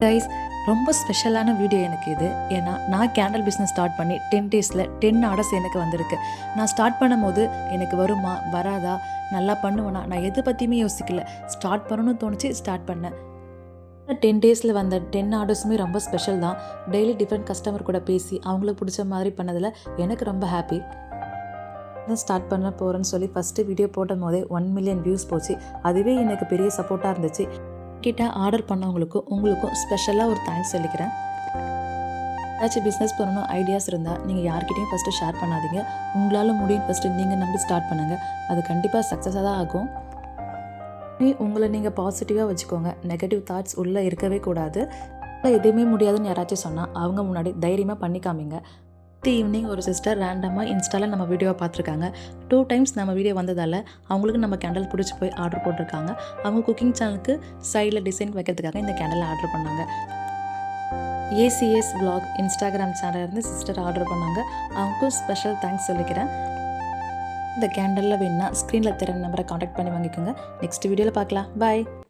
Guys, ரொம்ப ஸ்பெஷலான video எனக்கு இது. ஏன்னா நான் கேண்டில் பிஸ்னஸ் ஸ்டார்ட் பண்ணி 10 டேஸில் 10 ஆர்டர்ஸ் எனக்கு வந்திருக்கு. நான் ஸ்டார்ட் பண்ணும்போது எனக்கு வருமா வராதா, நல்லா பண்ணுவேனா, நான் எதை பற்றியுமே யோசிக்கல. ஸ்டார்ட் பண்ணணும்னு தோணுச்சு, ஸ்டார்ட் பண்ணேன். 10 டேஸில் வந்த 10 ஆர்டர்ஸுமே ரொம்ப ஸ்பெஷல் தான். டெய்லி டிஃப்ரெண்ட் கஸ்டமர் கூட பேசி அவங்களுக்கு பிடிச்ச மாதிரி பண்ணதில் எனக்கு ரொம்ப ஹாப்பி. ஸ்டார்ட் பண்ண போகிறேன்னு சொல்லி ஃபஸ்ட்டு வீடியோ போடும் போதே 1 மில்லியன் வியூஸ் போச்சு. அதுவே எனக்கு பெரிய சப்போர்ட்டாக இருந்துச்சு. கிட்ட ஆர்டர் பண்ணவங்களுக்கும் உங்களுக்கும் ஸ்பெஷலாக ஒரு தேங்க்ஸ் சொல்லிக்கிறேன். ஏதாச்சும் பிஸ்னஸ் பண்ணணும் ஐடியாஸ் இருந்தால் நீங்கள் யார்கிட்டையும் ஃபஸ்ட்டு ஷேர் பண்ணாதீங்க. உங்களால் முடியும் ஃபஸ்ட்டு நீங்கள் நம்பி ஸ்டார்ட் பண்ணுங்கள். அது கண்டிப்பாக சக்ஸஸாக தான் ஆகும். உங்களை நீங்கள் பாசிட்டிவாக வச்சுக்கோங்க. நெகட்டிவ் தாட்ஸ் உள்ளே இருக்கவே கூடாது. எதுவுமே முடியாதுன்னு யாராச்சும் சொன்னால் அவங்க முன்னாடி தைரியமாக பண்ணி காமிங்க. ஈவினிங் ஒரு சிஸ்டர் ரேண்டமாக இன்ஸ்டாவில் நம்ம வீடியோவை பார்த்துருக்காங்க. 2 டைம்ஸ் நம்ம வீடியோ வந்ததால் அவங்களுக்கு நம்ம கேண்டில் பிடிச்சி போய் ஆர்டர் போட்டிருக்காங்க. அவங்க குக்கிங் சேனலுக்கு சைடில் டிசைன் வைக்கிறதுக்காக இந்த கேண்டில் ஆர்டர் பண்ணாங்க. ஏசிஎஸ் vlog இன்ஸ்டாகிராம் சேனல்லேருந்து சிஸ்டர் ஆர்டர் பண்ணாங்க. அவங்களுக்கும் ஸ்பெஷல் தேங்க்ஸ் சொல்லிக்கிறேன். இந்த கேண்டலில் வேணுன்னா ஸ்க்ரீனில் தெரிய நம்பரை காண்டாக்ட் பண்ணி வாங்கிக்கோங்க. நெக்ஸ்ட் வீடியோவில் பார்க்கலாம். பாய்.